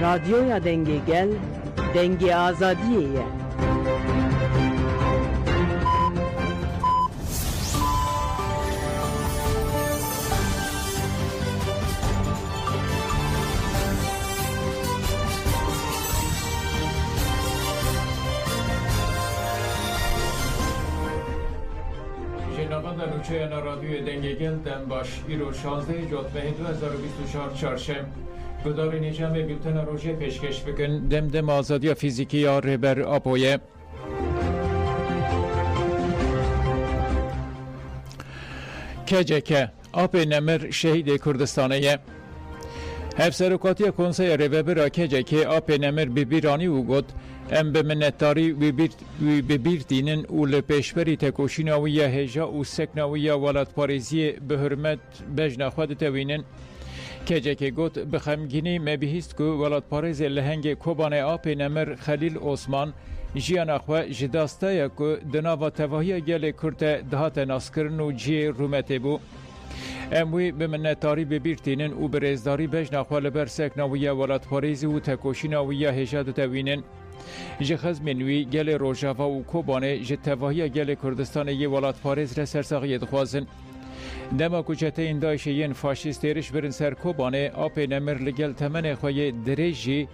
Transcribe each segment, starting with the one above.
Radyoya denge gel, denge azadiye ye. شنونده نوچه رادیوی دنگگل دنباش ایرو 16 جوتمه 2024 چهارشنبه گدار نیجام بیلتن روژه پیشکش بکن دم آزادی فیزیکی یا رهبر آپویه KCK AP Nemir şehidi Kürdistan'e Hevserukatiya Konsey Revebira KCK AP Nemir bibirani ugot em be minnettarî wî bibîrtînin û li pêşberî tekoşînawiya hêja û seknawiya welatparêziyê bi hurmet bejna xwe ditewînin. KCK got bi xemgînî me bihîst ku welatparêzê li hengê Kobanê AP Nemir Xelîl Osman jiyana xwe ji dastaya ku di nava tevahiya gelê Kurd e dihate naskirin û ciyê rûmetê bû. Em wî bi minnettarî bibîrtînin û bi rêzdarî bejna xwe li ber seknawiya welatparêzî û tekoşînawiya hêja ditewînin. Ji xezmên wî gelê Rojava û Kobanê ji tevahiya gelê Kurdistanê yê welatparêz re sersaxiyê dixwazin. Dema ku çeteyên Daişê yên faşîst êriş birin ser Kobanê, AP Nemir li gel temenê xwe yê dirêj jî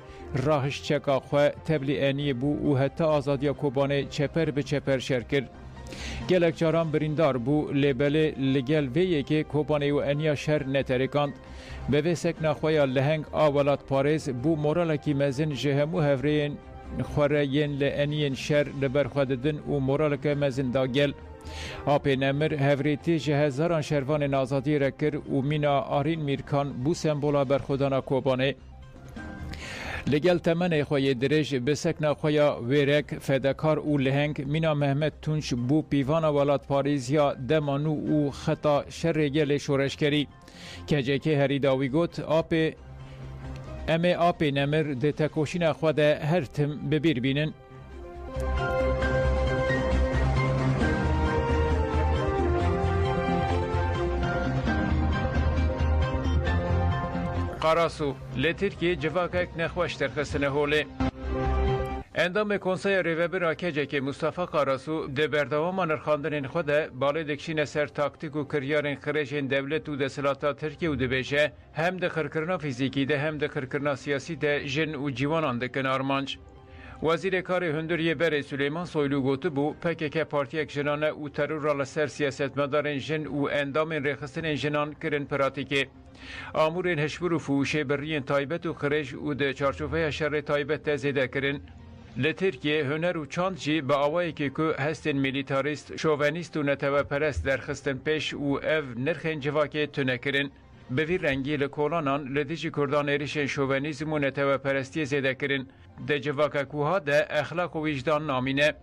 rahişçeka xwe teblî eniyê bû û heta azadiya Kobanê çeper bi çeper şer kir. Gelek caran birîndar bû lêbelê li gel vê yekê Kobanê û eniya şer neterêkand. Bi vê sekna xwe ya liheng a welatparêz bû moralekî mezin ji hemû hevreyên xwere yên li eniyên şer li ber xwe didin û moraleke mezin da gel. AP Nemir hevrêtî ji hezaran şervanên azadiyê re kir û mîna Arîn Mîrkan bû sembola berxwedana Kobanê. Li gel temenê xwe yê dirêj bi sekna xwe ya wêrek, fedekar û liheng mîna Mehmet Tunç bû pîvana welatparêziya dema nû û xeta şerê gelê şoreşkerî. KCK herî dawî got em ê AP Nemir di tekoşîna xwe de her tim bibîr bînin. Qarasu li Tirkiye civakek nexweş derxistine holê. Endamê Konseya Rêvebira KCK Mustafa Qarasu di berdewama nirxandinên xwe de balê dikişîne ser taktîk û kiryarên xirêjên dewlet û desthilata Tirkiye û dibêje hem di xirkirina fîzîkî de hem di xirkirina siyasî de jin û cîwanan dikin armanc. Wezîrê Karê Hundiriyê Berê Süleyman Soylu gotibû PKK partiyek jinane û terora li ser siyasetmedarên jin û endamên rêxistinên jinan kirin pratikê. Amûrên hişbir û fûşêberiyên taybet û xirêj û di çarçoveya şerê taybet de zêde kirin. Li Tirkiye huner û çand jî bi awayekê ku hestên militarîst, şovenîst û neteweperest derxistin pêş û ev nirxên civakê tune kirin. Bi vî rengî li kolanan li dijî Kurdan êrişên şovenîzm û neteweperestiyê zêde kirin. Di civakek wiha de exlaq û wîcdan namîne.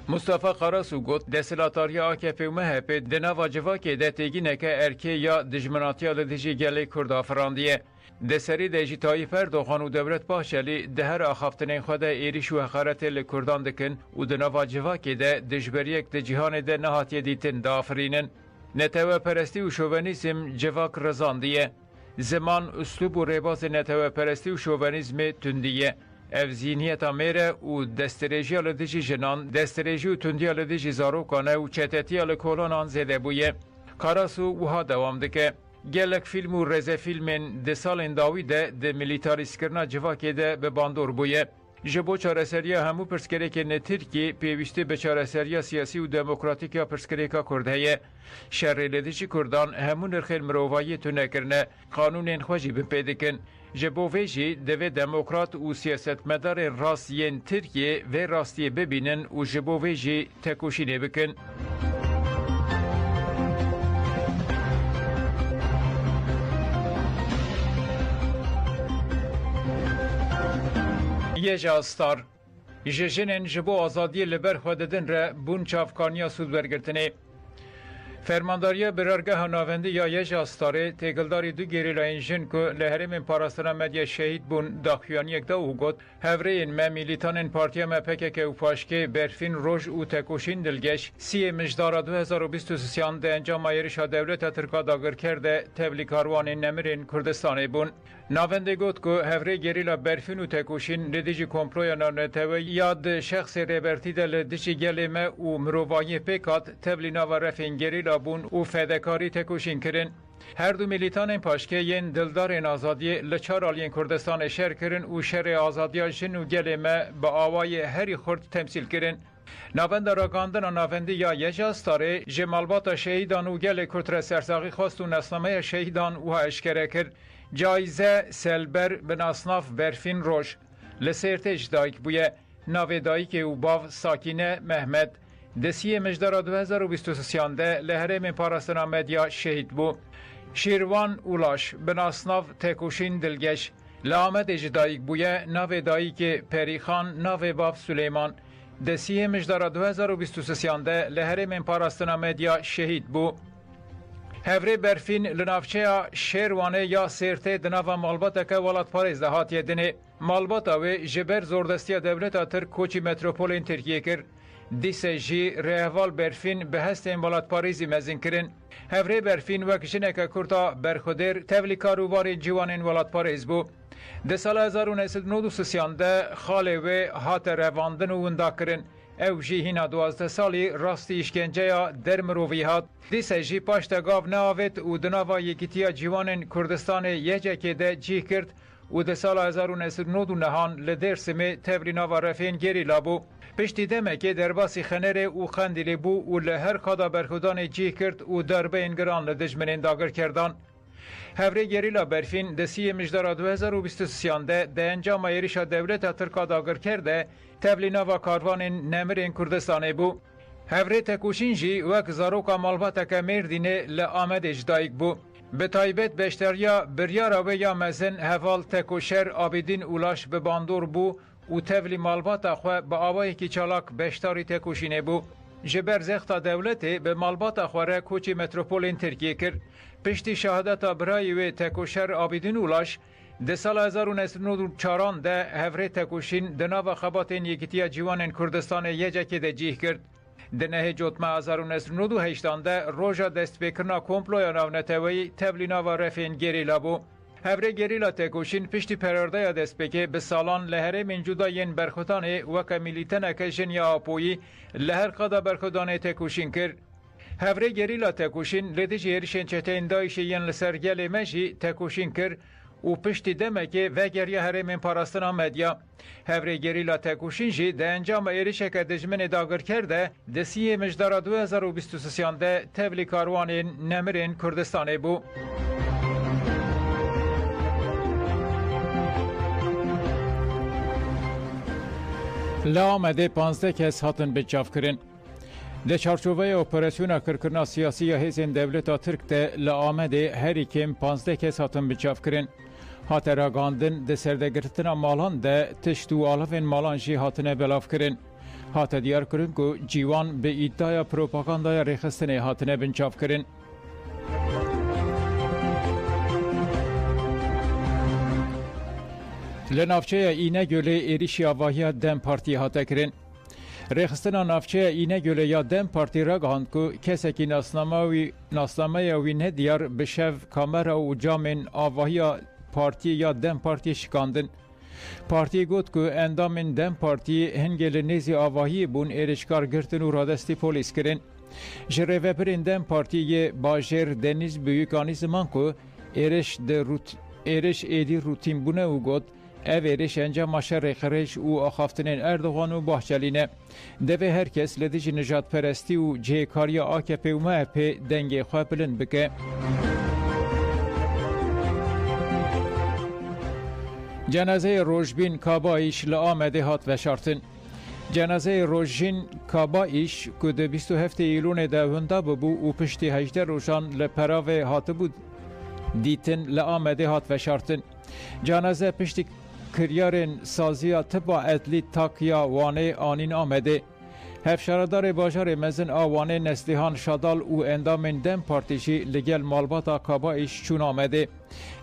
Mustafa Qarasu got deshilatariya AKP û MHP di nava civakê de têgîneke erkê ya dijminatiya li dijî gelê Kurd afirandiye. Di serî de jî Tayyip Erdoğan û Devlet Bahçeli di her axaftinên xwe de êriş û heqaretê li Kurdan dikin û di nava civakê de dijberiyek di cîhanê de nehatiye dîtin diafirînin. Neteweperestî û şovenîzm civak rizandiye. Ziman, üslûb û rêbazê neteweperestî û şovenîzmê tundiye. Ev zihniyeta mêre û desterêjiya li dijî jinan, desterêjî û tundiya li dijî zarokan e û çetetiya li kolanan zêde bûye. Qarasu wiha dewam dike. Gelek fîlm û rezefîlmên di salên dawî de di militarîskirina civakê de bi bandor bûye. Ji bo çareseriya hemû pirsgirêkên Tirkiye pêwîstî bi çareseriya siyasî û demokratîk ya pirsgirêka Kurd heye. Şerê li dijî Kurdan hemû nirxên mirovayî tune kirine, qanûnên xwe jî bi pê dikin. Ji bo vê jî divê demokrat û siyasetmedarên rast yên Tirkiye vê rastiyê bibînin û ji bo vê jî tekoşînê bikin. Yeja Star ji jinên ji bo azadiyê li ber xwe didin re bûn çavkaniya sûdbergirtinê. فرمانداری برارگاه ناوندی یا یج استاره تگلداری دو گریلاین جن که لهرم پاراستنا مدیا شهید بون داخیانی یک دا او گوت هفرین ما میلیتان پارتیا ما پکک او پاشکه برفین روش او تکوشین دلگش سی مجدار 2023 ده انجام ایرش دولت ترکا داگر کرده تبلیکاروان نمرین کردستان بون ناونده گوت که هفره گریلا برفین و تکوشین لدیجی کمپلویا نانتوی یاد شخص ریبرتی دل دیجی گلمه او مروایی پیکات تبلینا و رفین گریلا بون و فدکاری تکوشین کرن. هر دو میلیتان پاشکه ین دلدار آزادی لچار آلین کردستان شهر کرن و شهر آزادی جن و گلمه با آوای هری خورد تمثیل کرن. ناوند راگاندن و ناوندی یا یجاستاره جمالبات شهیدان و گل کرتر سرساقی خواست و نسنامه شهیدان و اشکره کرد. جایزه سلبر به ناسناف برفین روش لسرتش دایک بویه ناوی دایک او باو ساکینه محمد دسیه مجدار 2023 ده لهرم پاراستنا مدیا شهید بو شیروان اولاش به ناسناف تکوشین دلگش لامد اجدایک بویه ناوی دایک پریخان ناوی باو سلیمان دسیه مجدار 2023 ده لهرم پاراستنا مدیا شهید بو هفره برفین لنافچه شیروانه یا سرته دناو مالباتا که ولات پاریز ده هاتیه دنه مالباتا و جبر زوردستی دولت آتر کوچی متروپولین ترکیه کر دیسه جی ریحوال برفین به هستین ولات پاریزی مزین کرن هفره برفین وکشنه که کرتا برخودر تبلیکارووار جوانین ولات پاریز بو ده سال 1993 ده خاله و هات رواندن و وندا کرن او جی هینا 12 سالی راستی اشکنجه یا در مرووی هات دیسه جی پاشتا گاو ناوید و دناوا یکیتیا جوانین کردستان یجه که ده جی کرد و ده سال 1999 لدرسمه تبلینا و رفین گری لابو پشتی دمه که در باسی خنره و خندیلی بو و لهر خدا برخودان جی کرد و دربه انگران لدجمنین داگر کردان هفره گریلا برفین دسی مجدار 2023 ده انجام ایریش دولت ترکا داگر کرده تبلینا و کاروان نمرین کردستانه بو هفره تکوشین جی وک زاروکا مالباتا که مردینه لآمد اجدایک بو به تایبت بشتریا بریارا و یا مزن هفال تکوشر آبیدین اولاش به باندور بو و تبلی مالباتا خواه با آوایی که چالاک بشتاری تکوشینه بو جبر زختا دولتی به مالباتا خواه کوچی متروپولین ترکیه کر پشتی شهادتا برای و تکوشر آبیدین اولاش ده سال 1994 ده هفره تکوشین دنا و خباتین یکیتیا جوانین کردستان یجکی ده جیه کرد. ده نه جوتما 1998 ده روژا دست بکرنا کمپلویا ناونتوی تبلینا و رفین گریلا بو. هفره گریلا تکوشین پشتی پرارده دست بکه به سالان لهره من جداین برخوتانه وکا میلیتن کشن یا آپویی لهر قدا برخودانه تکوشین کرد. هفره گریلا تکوشین لدیج ایرشن چتین دایش ین لسرگل مجی تکوشین کرد و پشتی دمه که وگریا هرمین پاراستنا مدیا هفره گریلا تکوشین جی ده انجام ایرشه که دجمن داگر کرده دسیه مجدار 2023 ده تبلیکاروان نمرین کردستانه بو. لامده 15 کس هاتن به چاف کرن. ده چارچوبه اپراسیون کرکرنا سیاسی یا هیزن دولتا ترک ده لامده هری کم 15 کس هاتن به چاف کرن. هات راگاندن ده سردگرتنا مالان ده تشتو آلفین مالان جی هاتنه بلاف کرن. هات دیار کرن که جیوان به ایدای پروپاگاندای ریخستنه هاتنه بنچاف کرن. لنافچه اینگل ایریشی آواهی دم پارتی هاته کرن. ریخستنا نافچه اینگل یا دم پارتی را گاند که کسی که ناسنامه وی ندیار بشو کامرا و جامن آواهی پارتی یا دم پارتی شکاندن. پارتی گوت که اندامن دم پارتی هنگل نیزی آواهی بون ایرشکار گرتن و رادستی پولیس کرن. جره پرین دم پارتی باجر دنیز بیوکانی زمان که ایرش ایدی روتین بونه و گوت اویرش انجام ماشر خرج و آخافتنین اردوغان و باحچلینه دوه هرکس لدیج نجات پرستی و جهکاری AKP و MHP دنگ خواه بلند بکه. جنازه روژبین کابایش لآمده هات و شارتن. جنازه روژین کابایش که ده 27 ایلون ده هنده ببو و پشتی 18 روشان لپراوه هات بود دیتن لآمده هات و شارتن. جنازه پشتی کریارن سازیا تبا ادلی تاکیا وانه آنین آمده. هفشاردار باجار مزن آوانه نسلیحان شادال و اندام دم پارتیشی لگل مالباتا کابایش چون آمده.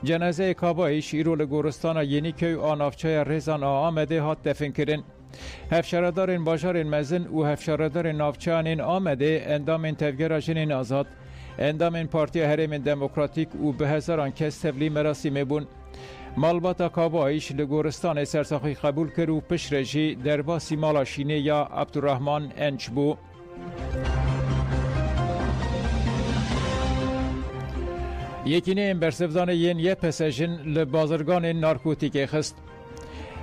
جنازه کابایش ایرو لگورستان یینی که آنافچه ریزان آمده هات دفن کرن. هفشاردار باجار مزن و هفشاردار نافچان آمده اندام تفگر جنین آزاد. اندام پارتی هرم دموکراتیک و به هزاران کس تبلی مراسم بون. مالباتا کابایش لگورستان سرساخی قبول کرد و پشرجی در باسی مالاشینه یا عبدالرحمن انچ بو. یکینه برسفدان یه پسجن لبازرگان نارکوتیک خست.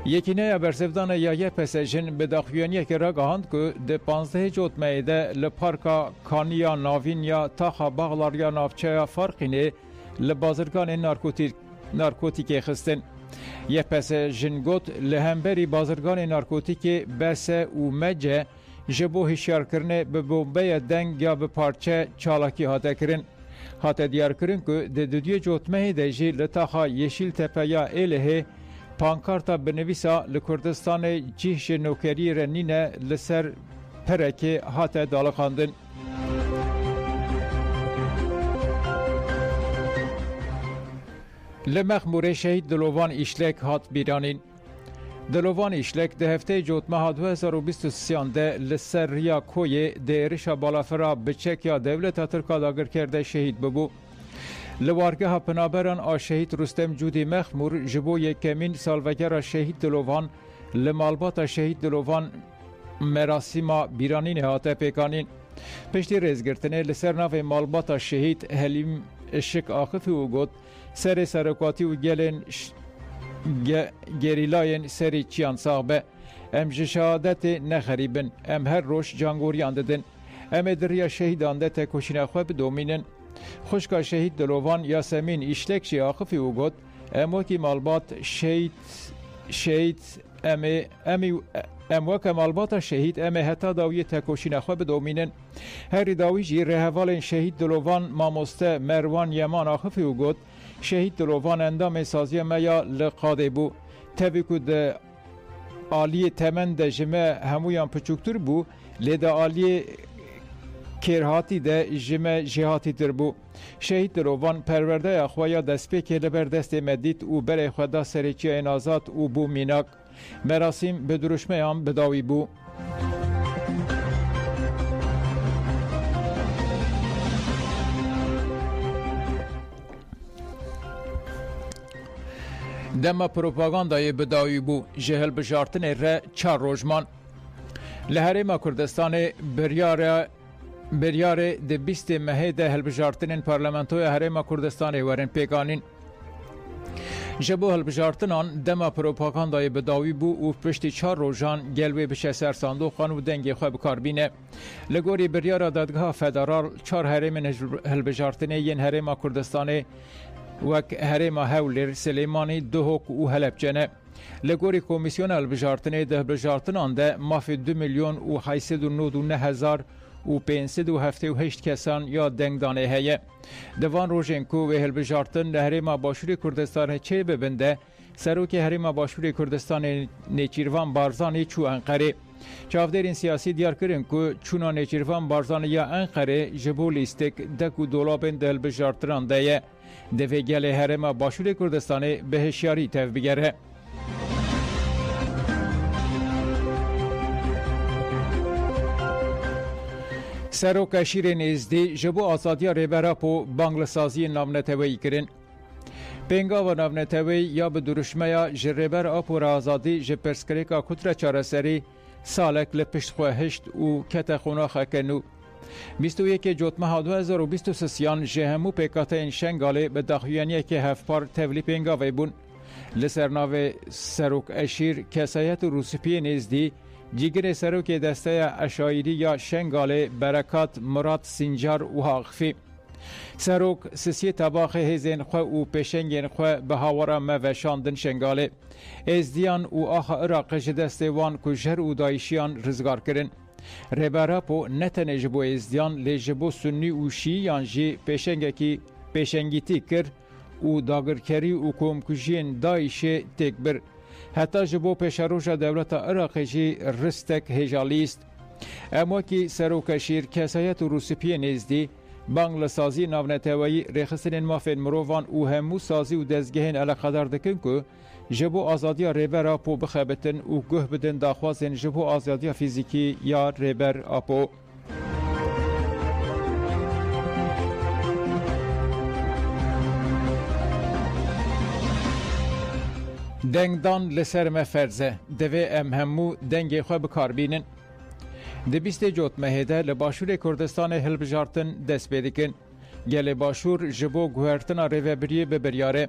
یکینه برسفدان یه پسجن به داخویانی که را گهاند که ده 15 جوت میده لپارکا کانیا ناوین یا تاخا باغلار یا نافچه فرقینه لبازرگان نارکوتیک خستن. یه پس جنگوت لهمبری بازرگان نارکوتیک بسه و مجه جبو هشیار کرنه به بومبه دنگ یا به پارچه چالاکی هاته کرن. هاته دیار کرن که ده دودی جوتمه ده لطاقا یشیل تپه یا ایله پانکارتا بنویسا لکردستان جیش نوکری رنینه لسر پرکه هاته دالخاندن. لمخمور شهید دلوان ایشلک هات بیرانین. دلوان ایشلک ده هفته جوتمه 2023 ده لسر ریا کوی ده ارشا بالافرا بچک یا دولت ترکا داگر کرده شهید ببو. لوارگه پنابران آ شهید رستم جودی مخمور جبو یکمین سالوگر شهید دلوان لمالبات شهید دلوان مراسم بیرانین هاته پیکانین. پشتی رزگرتنه لسر ناو مالبات شهید حلیم اشک آخفی و گود سر سرکاتی و گلن گریلاین سری چیان صاحبه ام شهادت نخریبن ام هر روش جانگوریان ددن ام دریا شهیدان ده تکوشین خواه بدومینن. خوشکا شهید دلوان یاسمین ایشلک شی آخفی و گود ام وکی مالبات شهید ام وک مالبات شهید ام هتا داوی تکوشین خواه بدومینن. هر داوی جی رهوال شهید دلوان ماموسته مروان یمان آخفی و گود شهید دلوان اندام سازی میا لقاده بو. تبی که آلی تمن ده جمع همویان پچوکتر بو لیده آلی کرهاتی ده جمع جهاتی تر بو. شهید دلوان پرورده اخوایا دست که لبر دست مدید و بر خدا سریچی اینازات و بو میناک. مراسم به درشمه هم بداوی بو. دما پروپاگاندای بداوی بو جهل بجارتن ره 4 روزمان لهرما کردستان بریار د 20 مه ده هلبجارتن پارلمانتوی هرما کردستان ورن پیکانین. جبو هلبجارتنان دما پروپاگاندای بداوی بو و پشتی 4 روزان گلوی بشه سر صندوقان و دنگی خواه بکاربینه. لگوری بریار دادگاه فدرال 4 هرم هلبجارتن ین هرما کردستان وک هرما هولر سلیمانی دهوک و هلبجنه. لگوری کمیسیون هلبجارتن ده هلبجارتنان ده مافی 2 میلیون و 899 هزار و 578 کسان یا دنگدانه هیه. دوان روژنکو و هلبجارتن لهرما باشوری کردستان چه ببنده سروک هرما باشوری کردستان نیچیروان بارزانی چو انقره. چافدرین سیاسی دیار کرن که چونا نیچیروان بارزانی یا انقره جبو لیستک دکو دولابن ده هلبجارتنان ده دوی گل هرما باشوری کردستان به هشیاری تف بگره. سروک شیر نزدی جبو آزادی ریبرا پو بانگلسازی نامنتوی کرن. پنگا و نامنتوی یا به درشمه یا جریبر آپو را آزادی جپرسکریکا کتر چارسری سالک لپشت خواهشت و کت خوناخه کنو. 21 جوتمه 2023 جهمو پیکات این شنگاله به داخویانی که هفپار تولی پنگاوی بون. لسرناو سروک اشیر کسایت روسپی نزدی جیگر سروک دسته اشایری یا شنگاله برکات مراد سنجار و حاقفی. سروک سسی تباخ هزین خواه و پیشنگین خواه به هاورا موشاندن شنگاله. ازدیان و آخا اراق دسته وان کجر و دایشیان رزگار کرن. ربرا پو نتنه جبو ازدیان لی جبو سنی و شیعان جی پیشنگیتی کر و داگرکری و کومکجین دایش تکبر. حتی جبو پیشروش دولت عراق جی رستک هجالیست. اما کی سروک شیر کسایت روسپی نزدی بانگ لسازی ناونتوایی رخصتن مافن مروان او همو سازی و دزگهن القدر دکن که جبو آزادی ریبر آپو بخبتن و گه بدن داخوازن جبو آزادی فیزیکی یا ریبر آپو. دنگدان لسر مفرزه دوی ام همو دنگی خواه بکاربینن. ده 20 جوت مهده لباشور کردستان هلبجارتن دست بیدکن. گل باشور جبو گوهرتن ریوبریه ببریاره.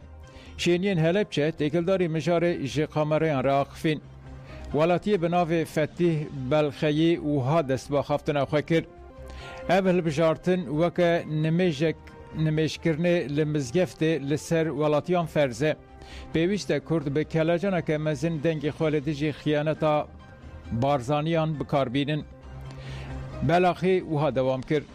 شینین هلبچه تکلداری مجار جقامرین را اخفین. ولاتی بناو فتیح بلخیی و ها دست با خفتن خواه کرد. اول بجارتن وکا نمیشکرنه لمزگفت لسر ولاتیان فرزه. پیوسته کرد به کلاجانا که مزن دنگ خالدیجی خیانتا بارزانیان بکاربینن. بلاخی وها دوام کرد.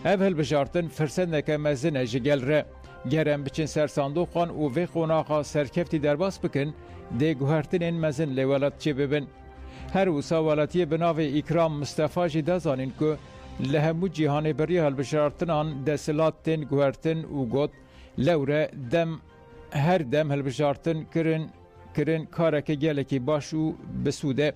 اول بجارتن فرسنده که مزن جگل ره. گرم بچین سر صندوقان و وی خوناقا سرکفتی درباس بکن ده گوهرتن این مزن لولات چه ببن. هر وسا ولاتی بناو اکرام مصطفی جی دازانین که لهمو جیهان بری هل بجارتنان دسلاتن گوهرتن و گوت لوره دم هر دم هلبجارتن کرن کارک گلکی باشو بسوده.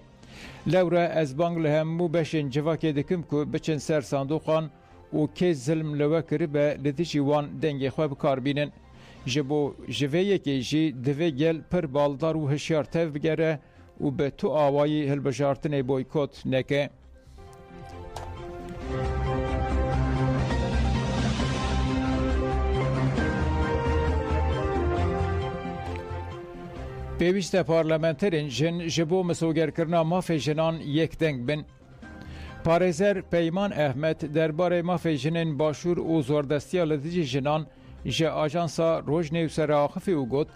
لوره از بانگ لهمو بشن جواکی دکم که بچن سر صندوقان و که ظلم لوه کری به لدیجی وان دنگی خواه بکار بینن. جبو جوه که جی دوه گل پر بالدار و هشیار تف بگره و به تو آوایی هلبجارتن بویکوت نکه. پیوسته پارلمانترین جن جبو مسوگرکرنا مافی جنان یک دنگ بن. پارێزەر پەیمان ئەحمەد دەربارەی مافی جنین باشوور و زۆردەستیە لە دژی ژنان ji ajansa Rojnewsê axifî û got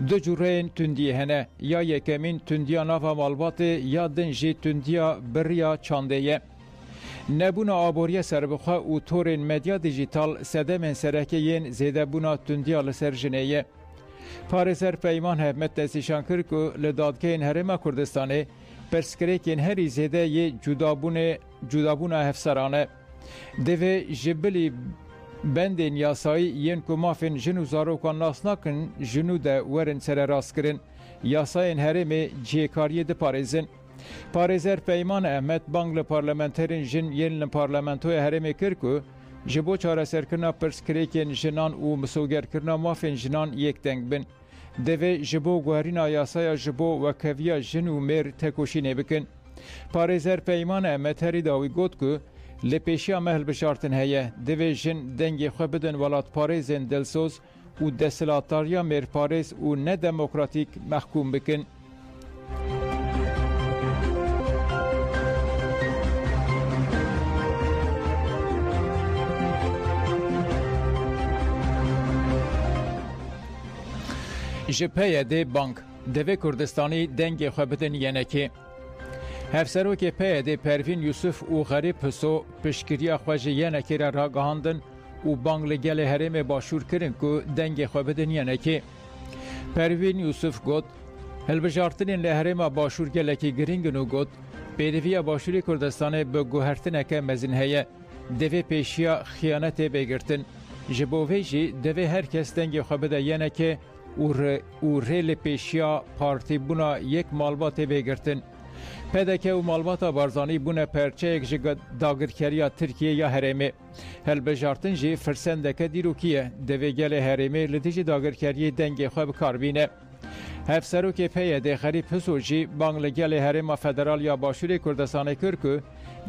du cûreyên tundiyê hene ya yekemîn tundiya nava malbatê ya din jî tundiya biriya çandê ye. Nebûna aboriya serbixwe û torên medya dijîtal sedemên serekê yên zêdebûna tundiya li ser jinê ye. Parêzer Peyman Ehmed destîşan kir ku li dadgehên Herêma Kurdistanê perskirêkên herî zêde yê cudabûna hevserane. Divê ji bilî bendên yasayî yên ku mafên jin û zarokan nas nakin jin û de werin sererastkirin, yasayên herêmê ciyêkariyê diparêzin. Parêzer Peyman Ehmed bang li parlamenterên jin yên li parlamentoya herêmê kir ku ji bo çareserkirina perskirêkên jinan û misogerkirina mafên jinan yek deng bin. Divê ji bo guherîna yasaya ji bo wekeviya jin û mêr tekoşînê bikin. Parêzer Peyman Ehmed herî dawî got ku li pêşiya me hilbişartin heye, divê jin dengê xwe bidin welatparêzên dilsoz û desilatdariya mêrparêz û nedemokratîk mehkûm bikin. Ji PYD Bank devê Kurdistanî dengê xwe bidin yenekê. Hevserokê PYD Pervîn Yusuf û Xerîb Hiso piştgiriya xwe ji yenekê re ragihandin û bang li gelê Herêmê Başûr kirin ku dengê xwe bidin yenekê. Pervîn Yusuf got, hilbijartinên li Herêma Başûr gelekî giringin û got, pêdiviya Başûrê Kurdistanê bi guhertineke mezin heye, devê pêşiya xiyanetê bêgirtin. Ji bo vê jî devê herkes dengê xwe bide yenekê û rê li pêşiya partîbûna yek malbatê bêgirtin. PDK û malbata barzanî bûne perçeyek ji dagirkeriya Tirkiye ya Herêmê. Hilbijartin jî firsendeke dîrokî ye. Devê gelê Herêmê li dijî dagirkeriyê dengê xwe bikarbîne. Hevserokê PYD Xerîb Hiso jî bang li gelê Herêma Federal ya Başûrê Kurdistanê kir ku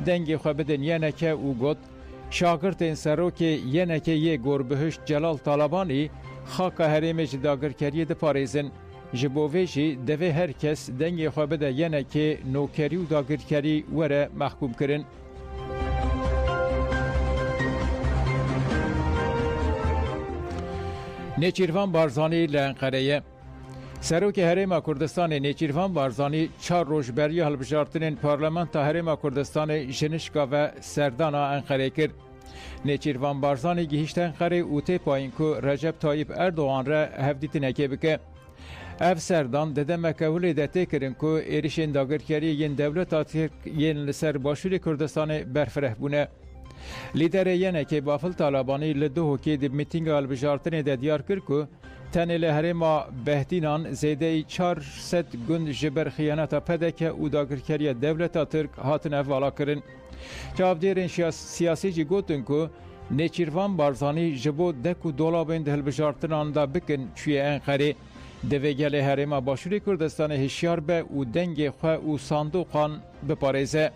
dengê xwe bidin yeneke û got şagirtên serokê yenekê yê Gorbihişt Celal Talabanî xaka Herêmê ji dagirkeriyê diparêzin. Ji bo vê jî devê herkes dengê xwe bide yenekê nokerî û dagirkerî were mehkûm kirin. Nêçîrvan Barzanî li Enqereyê. Serokê Herêma Kurdistanê Nêçîrvan Barzanî çar roj beriya hilbijartinên Parlamenta Herêma Kurdistanê ji nişka ve serdana Enqerê kir. Nêçîrvan Barzanî gihîşt Enqerê û tê payîn ku Recep Tayyip Erdoğan re hevdîtinekê bike. Ev serdan de demekevlê de tê kirin ku êrişên dagirkeriyê yên dewleta Tirk yên li ser Başûrê Kurdistanê berfireh bûne. Lîderê yenekê Bafil Talibanî li Duhokê di mîtînga hilbijartinê de diyar kir ku tenê li herêma Behdînan zêdeyî 400 gund ji ber xıyaneta pedeke û dagirkeriya dewleta Tirk hatin evala kirin. Çavdêrên siyasî jî gotin ku Nêçîrvan Barzanî ji bo dek û dolabên di hilbijartinan da bikin çûyê Enqerê. Divê gelê herêma Başûrê Kurdistanê hişyar be û dengê xwe û sandoqan biparêze.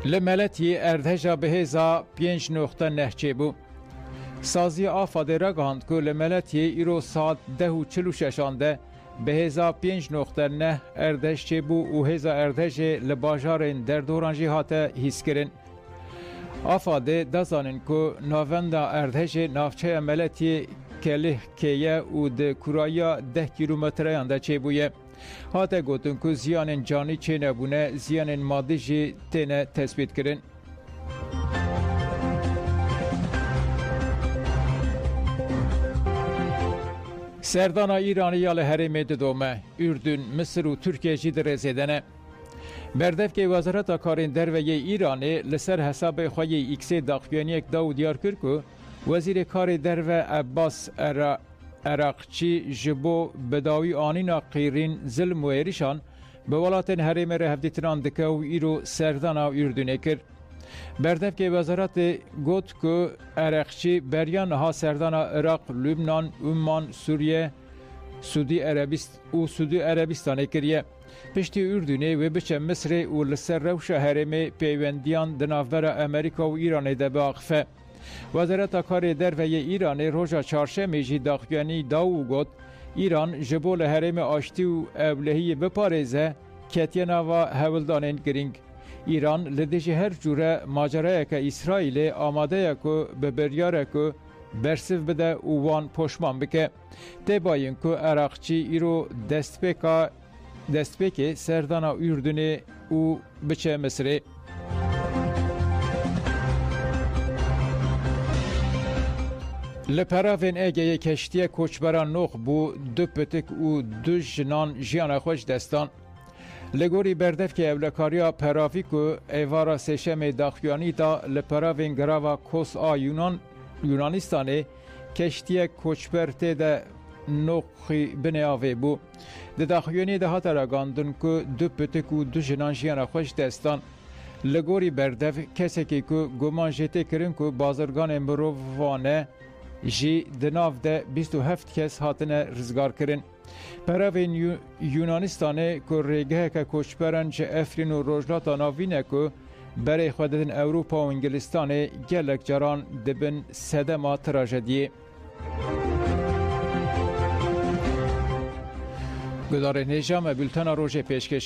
Li Meletiyê erdhêja bihêza 5.9 çêbû. Saziya Afadê ragihand ku li Meletiyê îro saet 10:46 de bihêza 5.9 erdhej çêbû û hêza erdhejê li bajarên derdoran jî hate hîskirin. Afadê dazanin ku navenda erdhejê navçeya Meletiyê Kelihkê ye û di kurayiya 10 kîlometreyan de çêbûye. Hate gotin ku ziyanên canî çênebûne, ziyanên madî jî têne tespît kirin. Serdana İranî ya li herêmê didome, Ürdün, Misir û Tirkiye jî di rêzêdene. Berdevkê Wezareta Karên Derveyê İranê li ser hesabê xwe yê X'ê daxuyaniyek da û diyar kir ku Wezîrê Karê Derve Abbas Eraqçî ji bo bidawî anîna qîrîn zilm û êrişan bi welatên herêmê re hevdîtinan dike û îro serdana Ürdünê kir. Berdevkê Wezaretê got ku Eraqçî beriya niha serdana Iraq, Lübnan, Umman, Sûriye, Suudi Erebistanê kiriye. Piştî Ürdünê wê biçe Misrê û li ser rewşa herêmê peywendiyan di navbera Amerîka û Îranê de biaxife. Wezareta Karê Derveyê İranê roja çarşemê jî daxuyanî da û got İran ji bo li herêmê aştî û ewlehiyê biparêze ketiye nava hewildanên giring. İran li dijî her cûre macerayeke İsraîlê amade ye ku bi biryare ku bersiv bide û wan poşman bike. Têbayîn ku Eraqçî îro destpêkê serdana Ürdünê û biçe Misrê. Li peravên Egeyê keştiye koçberan nox bû, du pitik û du jinan jiyana xwe ji destan. Li gorî berdevkê ewlekariya peravî ku êvara sêşemê daxuyanî da li peravên girava Kos a Yunanistanê keştiye koçber tê de noxî binê avê bû. Di daxuyanî de hate ragandin ku du pitik û du jinan jiyana xwe ji destan. Li gorî berdev kesekê ku guman jê tê kirin ku bazirganên mirovan jî di nav de 27 kes hatine rizgar kirin. Peravên Yunanistanê ku rêgeheke koçberan ji Efrîn û rojhilata navîn ku berê xwe didin Ewropa û Ingilistanê gelek caran dibin sedema trajediyê. Gudarên hêja me bültena rojê pêşkêş